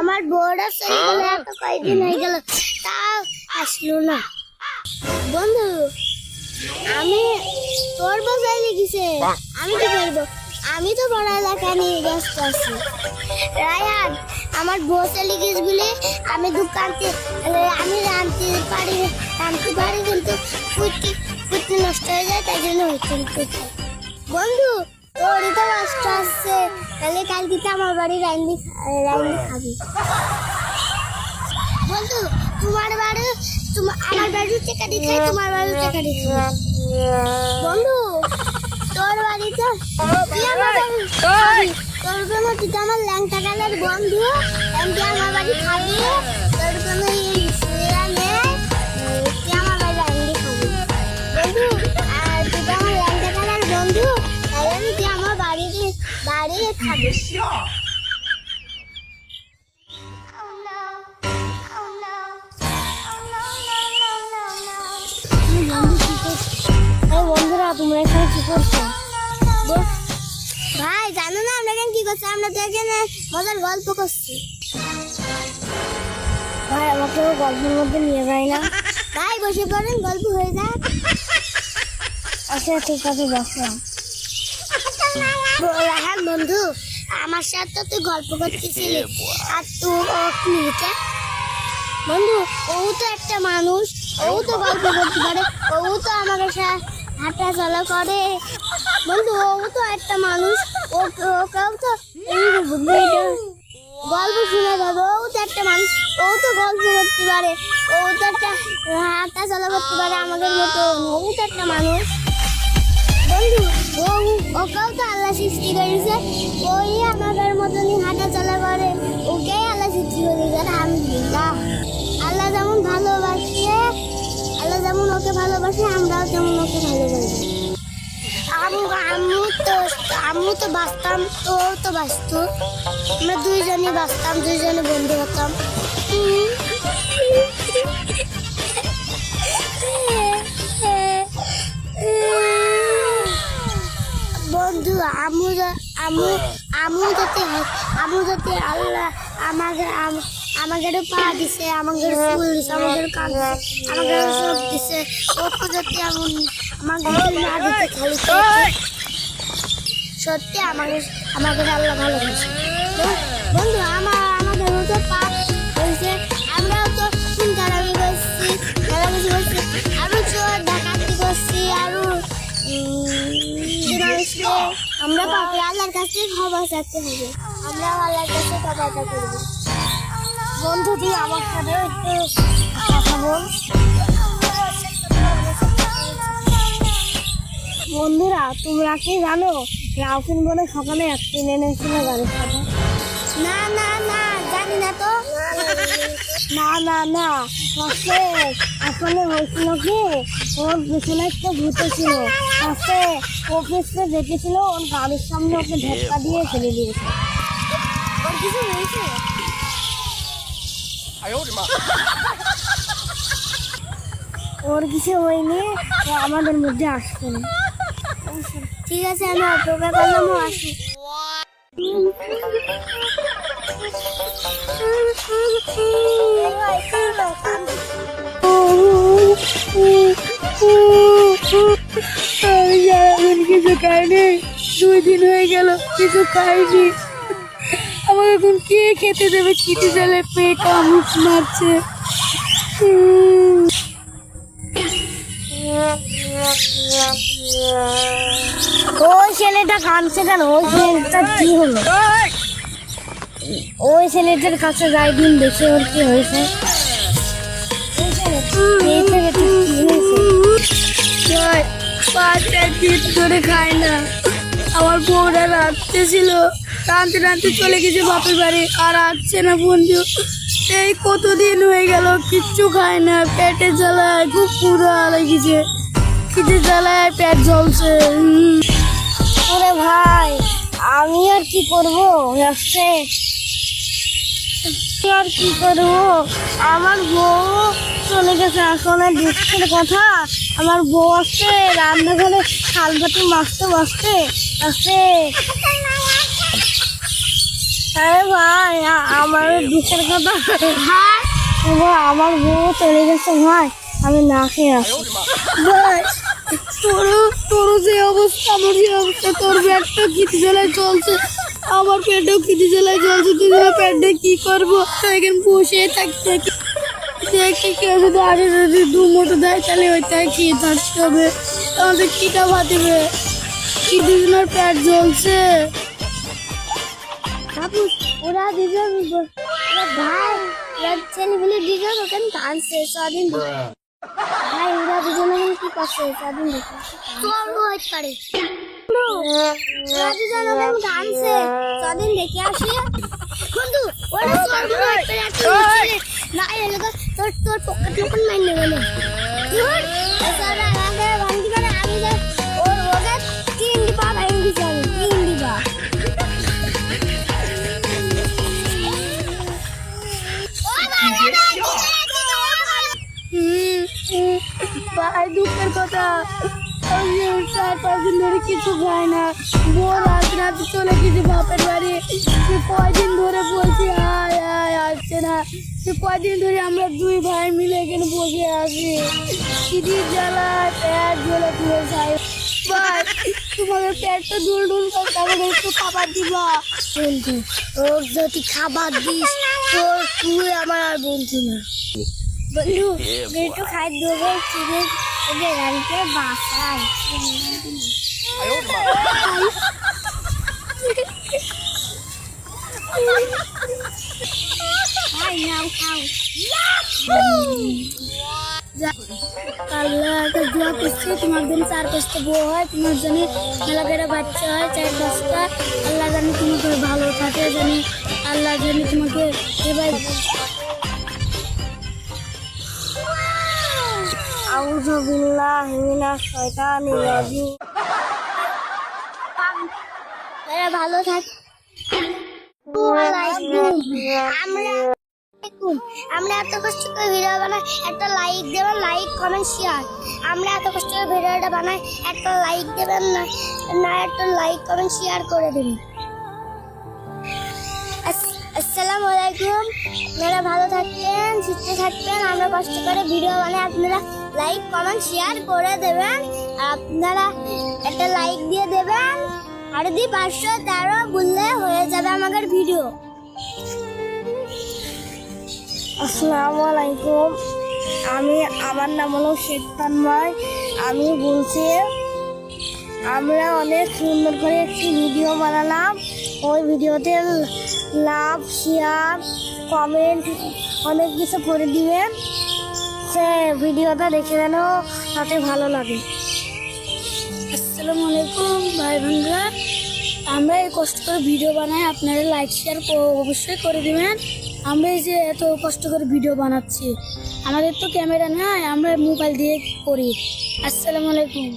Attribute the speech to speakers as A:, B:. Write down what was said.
A: আমার বউরা চলে গেল, এত কয়দিন হয়ে গেল তাও আসলো না। বন্ধু, আমি তোর বসাই লেগেছে, আমি কি করবো? আমি তো পড়ালেখা নিয়ে ব্যস্ত আছি। রায়ান, আমার বউ চলে গেছে বলে আমি দোকানতে আমি রাঁধতে পারি কিন্তু ফুটি নষ্ট হয়ে যায়, তাই জন্য হচ্ছে। বন্ধু, তোরই তো কষ্ট আসছে, তাহলে কালকে তো আমার বাড়ি রাঁধি খাবি। বন্ধু, আমার বাড়ির টাকা দিয়ে খাই, তোমার বাড়ির টাকা দিয়ে খাই। বন্ধু, তোর বাড়িতে তোর কোনো তুই তো আমার ল্যাংটা কালের বন্ধু, তুই আমার বাড়ি খাবি, তোর কোনো তুই আমার বাড়ি রাঁধি খাবি। বন্ধু, আর তুই তো আমার ল্যাংটা কালের বন্ধু, তাই তুই আমার বাড়ি খাবি। বন্ধুরা, তোমরা এখানে কি করছো? ভাই, জানো না আমরা এখানে কি করছি? আমরা তো এখানে মজার গল্প করছি। ভাই, আমাকে গল্পের মধ্যে নিয়ে যায় না। ভাই, বসে পড়েন, গল্প হয়ে যাক। আচ্ছা, ঠিক আছে, বসলাম। রাহান বন্ধু, আমার সাথে তুই গল্প করতেছিলি, আর তুই বন্ধু, ও তো একটা মানুষ, ও তো গল্প করতে পারে, ও তো আমাদের সাথে হাঁটা চলা করে। বন্ধু, ও তো একটা মানুষ, ওকেও তো গল্প শুনে যাবে। ও তো একটা মানুষ, ও তো গল্প করতে পারে, ও তো একটা হাঁটা চলা করতে পারে আমাদের মতো, ও তো একটা মানুষ। বন্ধু, ওকেও তো আল্লাহ সৃষ্টি করেছে, ওই আমাদের মতনই হাঁটা চলা করে, ওকেই আল্লাহ সৃষ্টি করেছে। আলহামদুলিল্লাহ। আল্লাহ যেমন ওকে ভালোবাসে, আমরাও যেমন ওকে ভালোবাসি। আম্মু তো বাঁচতাম, তোর তো বাঁচত, আমরা দুইজনই বাঁচতাম, দুইজনে বন্ধু হতাম। বন্ধু, আমু যাতে আল্লাহ আমাদের পা দিছে, আমাদের ফুল দিছে, আমাদের কান দিছে, আমাদের সব দিছে, ওকে যাতে আমাদের না দিতে খালি সত্যি আমাদের আল্লাহ ভালোবাসে। বন্ধু, আমাদের মতো পা হয়েছে, আমরাও তো চিন্তারামি করছি, খেলামেশি করছি, আরো চোর ডাকাতি করছি, আরো আমরা পাপি আল্লাহর কাছে ক্ষমা চাইতে হবে, আমরা আল্লাহর কাছে ক্ষমাটা করব। বন্ধু, তুই আমার সাথে একটু কথা বল। বন্ধুরা, তোমরা কি জানো রাউফিন বলে সকালে অ্যাক্সিডেন্ট হয়েছিল গাড়ির সাথে? না না না, জানি না তো। না আসলে হয়েছিল কি, ওর পিছনে একটা ভূত ছিল, অফিসে দেখেছিল, ওর গাড়ির সামনে ওকে ধাক্কা দিয়ে ফেলে দিয়েছে। ওর কিছু হয়েছে? ওর কিছু হয়নি, ও আমাদের মধ্যে আসছে না। ঠিক আছে, আমি অপেক্ষা করলাম, ও আসি।
B: কিছু খাইনি, 2 দিন হয়ে গেল কিছু খাইনি। আমাকে এখন কে খেতে দেবে? খিদে জ্বালে পেট কামড় মারছে।
A: ওই ছেলেটা কাঁদছে কেন? ওই ছেলেটা কি হলো? ওই ছেলেটার কাছে যাই, দিন দেখে ওর কি হয়েছে।
B: করে খায় না, আমার বউরা রাঁধতে ছিল, রাঁধতে চলে গেছে বাপের বাড়ি, আর আসছে না বন্ধু। এই কতদিন হয়ে গেল কিচ্ছু খায় না, পেটে জ্বালায় খুব পুরো লেগেছে, খিদে জ্বালায় পেট জ্বলছে।
A: ওরে ভাই, আমি আর কি করবো? আর কি করবো? আমার বউ চলে গেছে, আসলে দুঃখের কথা। আমার বউ আসছে রান্নাঘরে থাল বাটি মাছতে বসতে আসছে। আরে ভাই আমার দুঃখের কথা ভাই, আমার বউ চলে গেছে ভাই, আমি না খেয়ে আসি।
B: ভাই তোর যে অবস্থা, আমার যে অবস্থা, তোর পেটটা খিদে জ্বালায় চলছে, আমার পেটেও খিদে জ্বালায় চলছে, দুজনের পেটে কি করবো? এখানে বসে থাকতে দেখি কেউ যদি আসে, যদি দু মুঠো দেয় তাহলে ওইটাই খেয়ে থাকতে হবে। আমাদের কিটা ভাতিবে, কি দুজনের পেট জ্বলছে।
A: বাবু ওরা দুজন ভাই, ওরা ছেলেগুলি দুজন ওখানে টানছে স্বাধীন ভাই, ওরা দুজন এখন কি করছে স্বাধীন দেখে চল হইতে পারে। ওরা দুজন ওখানে টানছে স্বাধীন দেখে আসে। বন্ধু ওরা স্বর্গ হইতে পারে, একটা ছেলে না এলে তো তোর পকেট লোকন মাইন নেবে না। ধুর সারা আগে ভাঙ্গি করে আমি যে ওকে 3 দিবা ভাঙ্গি যাবে, 3 দিবা।
B: ভাই দুঃখের কথা, 4-5 দিন ধরে কিছু খায় না, বউ রাতে চলে গেছে বাপের বাড়ি। সে কয়দিন ধরে বলছে আয় আয়, আসছে না। সে কয়দিন ধরে আমরা 2 ভাই মিলে এখানে বসে আছি, খিদির জ্বালায় পেট জ্বলে পুরো যায়। ভাই তোমাদের পেটটা ঢুল ঢুল করতে, আমাকে একটু খাবার দিবা।
A: বন্ধু ওর যদি খাবার দিস তোর তুই আমার আর বন্ধু না। বন্ধু একটু খাই দেবো, চিড়ে ওদের গাড়িতে বাসায় নাও খাও।
B: আল্লাহ একটা দোয়া করছি, তোমার জন্য 4-5টা বউ হয়, তোমার জন্য মেলাগেরা বাচ্চা হয় 4-5টা। আল্লাহ জানি তোমাকে ভালো থাকে, জানি আল্লাহ জানি তোমাকে এবার
A: আউযু বিল্লাহি মিনাশ শাইতানির রাজিম। এরা ভালো থাক। আমরা এত কষ্ট করে ভিডিও বানাই, একটা লাইক দেবেন, লাইক কমেন্ট শেয়ার। আমরা এত কষ্ট করে ভিডিওটা বানাই, একটা লাইক দেবেন না, না একটা লাইক কমেন্ট শেয়ার করে দেবেন। আসসালামু আলাইকুম। আপনারা ভালো থাকবেন, সুস্থ থাকবেন। আমরা কষ্ট করে ভিডিও বানাই, আপনারা লাইক কমেন্ট শেয়ার করে দেবেন। আপনারা একটা লাইক দিয়ে দেবেন, আর যদি 513 বললে হয়ে যাবে আমাদের ভিডিও। আসসালামু আলাইকুম। আমার নাম হলো শেখ তন্ময়। আমি বলছি আমরা অনেক সুন্দর করে একটি ভিডিও বানালাম। ওই ভিডিওতে লাভ শেয়ার কমেন্ট অনেক কিছু করে দিবেন। সে ভিডিওটা দেখে যেন তাতে ভালো লাগে।
B: আসসালামু আলাইকুম ভাই বোনরা, আমরা এই কষ্ট করে ভিডিও বানাই, আপনারা লাইক শেয়ার অবশ্যই করে দিবেন। আমরা এই যে এত কষ্ট করে ভিডিও বানাচ্ছি, আমাদের তো ক্যামেরা নাই, আমরা মোবাইল দিয়ে করি। আসসালামু আলাইকুম।